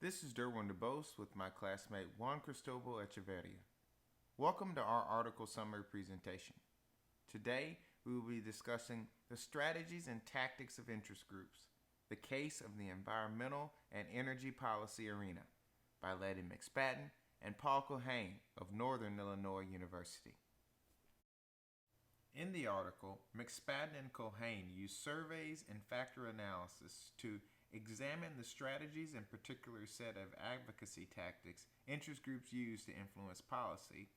This is Derwin Dubose with my classmate Juancristobal Echeverria. Welcome to our article summary presentation. Today, we will be discussing the strategies and tactics of interest groups, the case of the environmental and energy policy arena by Lettie McSpadden and Paul Culhane of Northern Illinois University. In the article, McSpadden and Culhane use surveys and factor analysis to examine the strategies and particular set of advocacy tactics interest groups use to influence policy,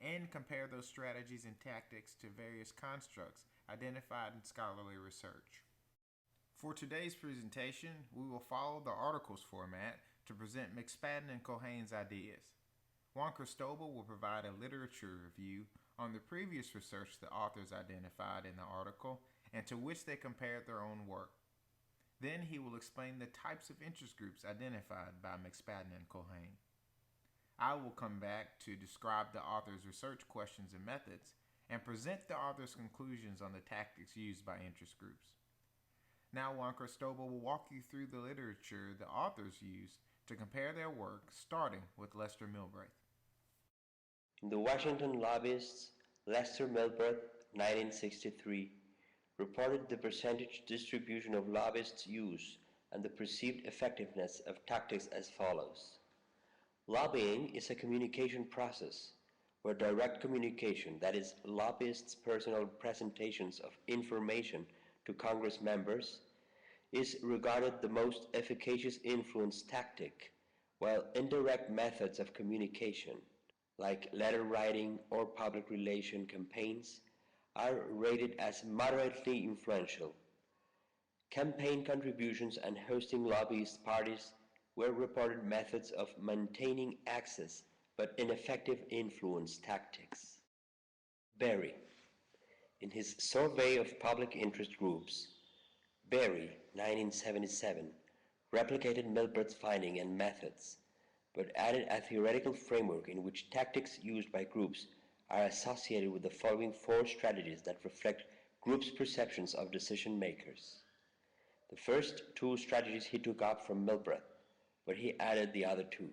and compare those strategies and tactics to various constructs identified in scholarly research. For today's presentation, we will follow the articles format to present McSpadden and Culhane's ideas. Juancristobal will provide a literature review on the previous research the authors identified in the article and to which they compared their own work. Then he will explain the types of interest groups identified by McSpadden and Culhane. I will come back to describe the author's research questions and methods and present the author's conclusions on the tactics used by interest groups. Now Juancristobal will walk you through the literature the authors used to compare their work, starting with Lester Milbraith. The Washington lobbyists, Lester Milbraith, 1963, reported the percentage distribution of lobbyists' use and the perceived effectiveness of tactics as follows. Lobbying is a communication process where direct communication, that is, lobbyists' personal presentations of information to Congress members, is regarded the most efficacious influence tactic, while indirect methods of communication, like letter writing or public relation campaigns, are rated as moderately influential. Campaign contributions and hosting lobbyist parties were reported methods of maintaining access but ineffective influence tactics. Berry, in his Survey of Public Interest Groups, Berry, 1977, replicated Milbraith's finding and methods, but added a theoretical framework in which tactics used by groups are associated with the following four strategies that reflect groups' perceptions of decision makers. The first two strategies he took up from Milbraith, but he added the other two.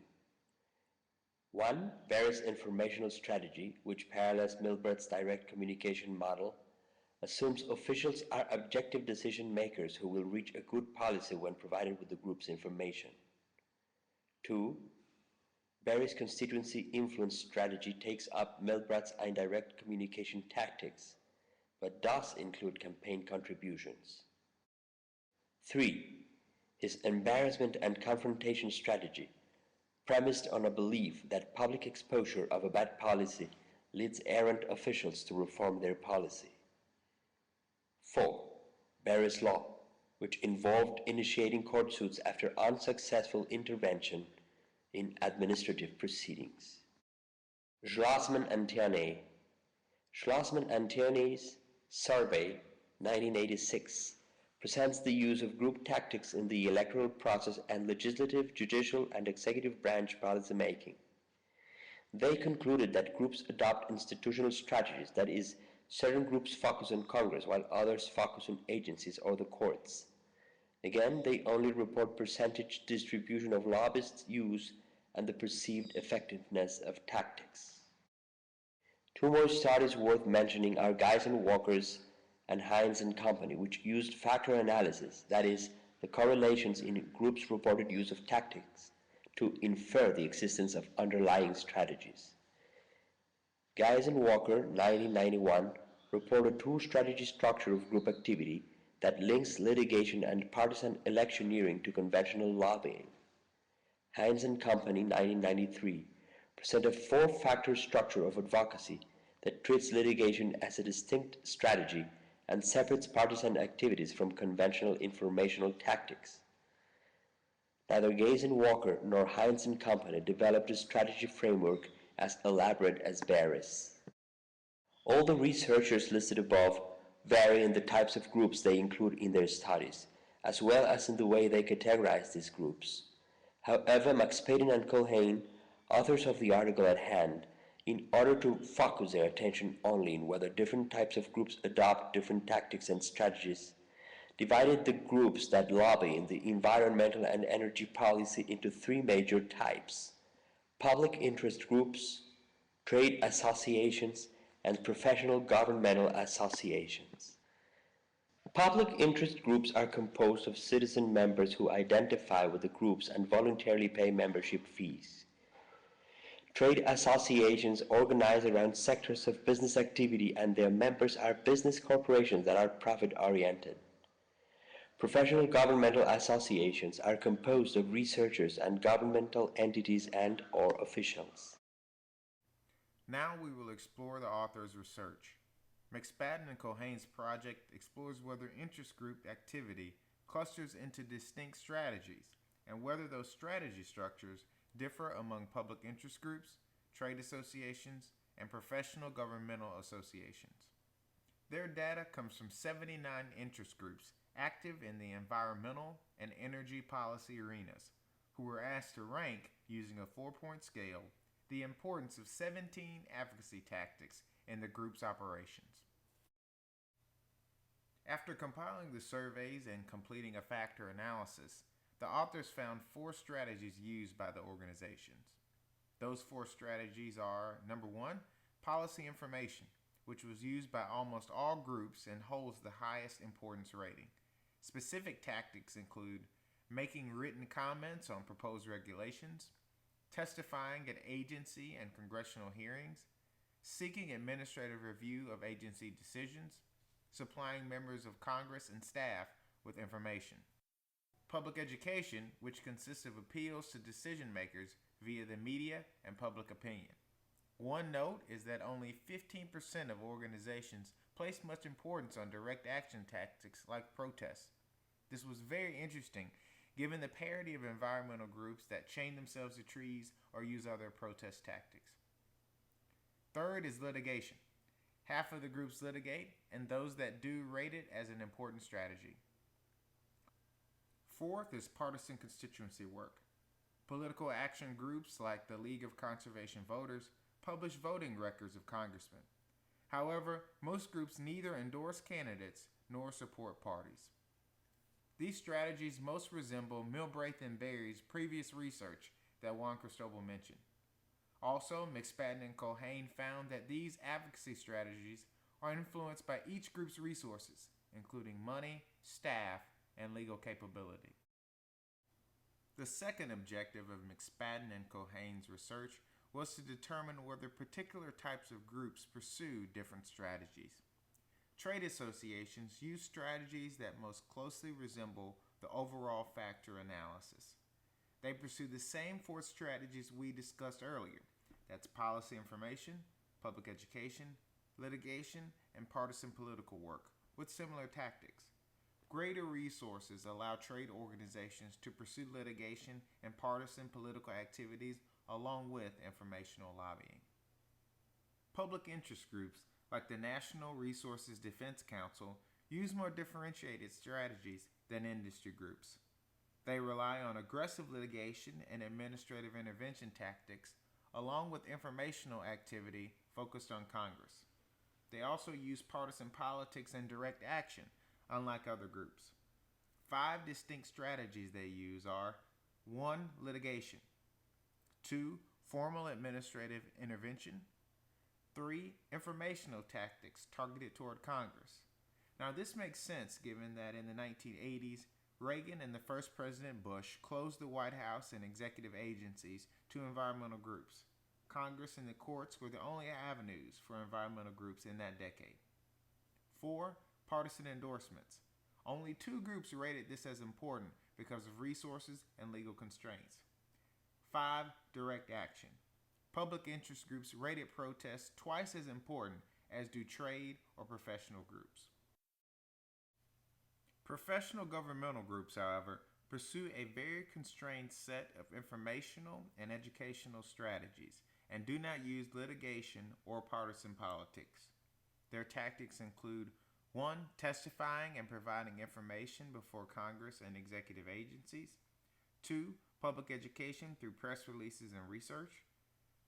One, Berry's informational strategy, which parallels Milbraith's direct communication model, assumes officials are objective decision makers who will reach a good policy when provided with the group's information. Two, Berry's constituency influence strategy takes up Milbraith's indirect communication tactics, but does include campaign contributions. 3. His embarrassment and confrontation strategy, premised on a belief that public exposure of a bad policy leads errant officials to reform their policy. 4. Berry's law, which involved initiating court suits after unsuccessful intervention in administrative proceedings. Schlossman and Tierney. Schlossman and Tierney's Survey, 1986, presents the use of group tactics in the electoral process and legislative, judicial, and executive branch policymaking. They concluded that groups adopt institutional strategies, that is, certain groups focus on Congress while others focus on agencies or the courts. Again, they only report percentage distribution of lobbyists' use and the perceived effectiveness of tactics. Two more studies worth mentioning are Walker's and Hines and Company, which used factor analysis, that is, the correlations in groups' reported use of tactics, to infer the existence of underlying strategies. Walker, 1991, reported two-strategy structure of group activity that links litigation and partisan electioneering to conventional lobbying. Hines and Company, 1993, present a four-factor structure of advocacy that treats litigation as a distinct strategy and separates partisan activities from conventional informational tactics. Neither Walker nor Hines and Company developed a strategy framework as elaborate as Berry's. All the researchers listed above vary in the types of groups they include in their studies, as well as in the way they categorize these groups. However, McSpadden and Culhane, authors of the article at hand, in order to focus their attention only on whether different types of groups adopt different tactics and strategies, divided the groups that lobby in the environmental and energy policy into three major types: public interest groups, trade associations, and professional governmental associations. Public interest groups are composed of citizen members who identify with the groups and voluntarily pay membership fees. Trade associations organize around sectors of business activity, and their members are business corporations that are profit-oriented. Professional governmental associations are composed of researchers and governmental entities and/or officials. Now we will explore the author's research. McSpadden and Culhane's project explores whether interest group activity clusters into distinct strategies and whether those strategy structures differ among public interest groups, trade associations, and professional governmental associations. Their data comes from 79 interest groups active in the environmental and energy policy arenas, who were asked to rank, using a 4-point scale, the importance of 17 advocacy tactics in the group's operations. After compiling the surveys and completing a factor analysis, the authors found 4 strategies used by the organizations. Those 4 strategies are: number 1, policy information, which was used by almost all groups and holds the highest importance rating. Specific tactics include making written comments on proposed regulations, testifying at agency and congressional hearings, seeking administrative review of agency decisions, supplying members of Congress and staff with information. Public education, which consists of appeals to decision makers via the media and public opinion. One note is that only 15% of organizations place much importance on direct action tactics like protests. This was very interesting given the parity of environmental groups that chain themselves to trees or use other protest tactics. Third is litigation. Half of the groups litigate, and those that do rate it as an important strategy. Fourth is partisan constituency work. Political action groups like the League of Conservation Voters publish voting records of congressmen. However, most groups neither endorse candidates nor support parties. These strategies most resemble Milbraith and Berry's previous research that Juancristobal mentioned. Also, McSpadden and Culhane found that these advocacy strategies are influenced by each group's resources, including money, staff, and legal capability. The second objective of McSpadden and Culhane's research was to determine whether particular types of groups pursue different strategies. Trade associations use strategies that most closely resemble the overall factor analysis. They pursue the same 4 strategies we discussed earlier. That's policy information, public education, litigation, and partisan political work, with similar tactics. Greater resources allow trade organizations to pursue litigation and partisan political activities along with informational lobbying. Public interest groups like the National Resources Defense Council use more differentiated strategies than industry groups. They rely on aggressive litigation and administrative intervention tactics along with informational activity focused on Congress. They also use partisan politics and direct action, unlike other groups. 5 distinct strategies they use are: 1. Litigation. 2. Formal administrative intervention. 3. Informational tactics targeted toward Congress. Now this makes sense given that in the 1980s, Reagan and the first President Bush closed the White House and executive agencies to environmental groups. Congress and the courts were the only avenues for environmental groups in that decade. 4. Partisan endorsements. Only 2 groups rated this as important because of resources and legal constraints. 5. Direct action. Public interest groups rated protests twice as important as do trade or professional groups. Professional governmental groups, however, pursue a very constrained set of informational and educational strategies and do not use litigation or partisan politics. Their tactics include: 1. Testifying and providing information before Congress and executive agencies. 2. Public education through press releases and research.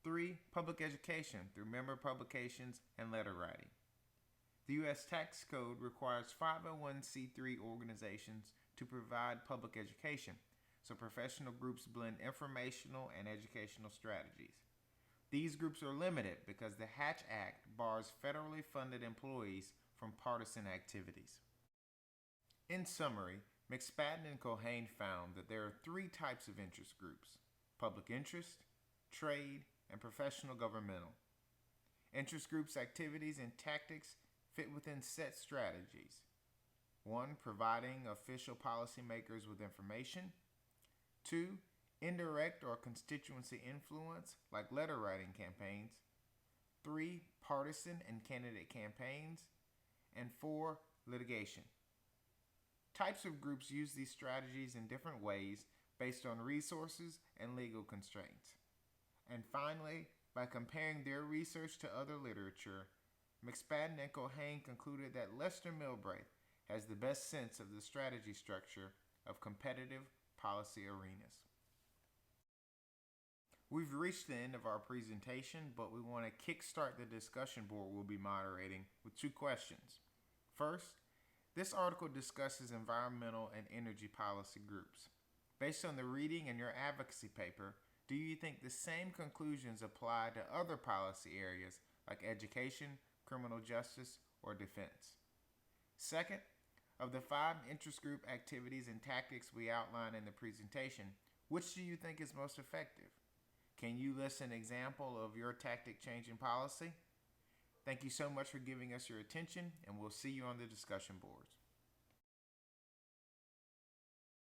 3. Public education through member publications and letter writing. The U.S. Tax Code requires 501c3 organizations to provide public education, so professional groups blend informational and educational strategies. These groups are limited because the Hatch Act bars federally funded employees from partisan activities. In summary, McSpadden and Culhane found that there are three types of interest groups: public interest, trade, and professional governmental. Interest groups' activities and tactics fit within set strategies. 1. Providing official policymakers with information. 2. Indirect or constituency influence, like letter writing campaigns. 3. Partisan and candidate campaigns. And 4. Litigation. Types of groups use these strategies in different ways based on resources and legal constraints. And finally, by comparing their research to other literature, McSpadden and Culhane concluded that Lester Milbraith has the best sense of the strategy structure of competitive policy arenas. We've reached the end of our presentation, but we want to kickstart the discussion board we'll be moderating with two questions. First, this article discusses environmental and energy policy groups. Based on the reading in your advocacy paper, do you think the same conclusions apply to other policy areas like education, criminal justice, or defense? Second, of the 5 interest group activities and tactics we outlined in the presentation, which do you think is most effective? Can you list an example of your tactic changing policy? Thank you so much for giving us your attention, and we'll see you on the discussion boards.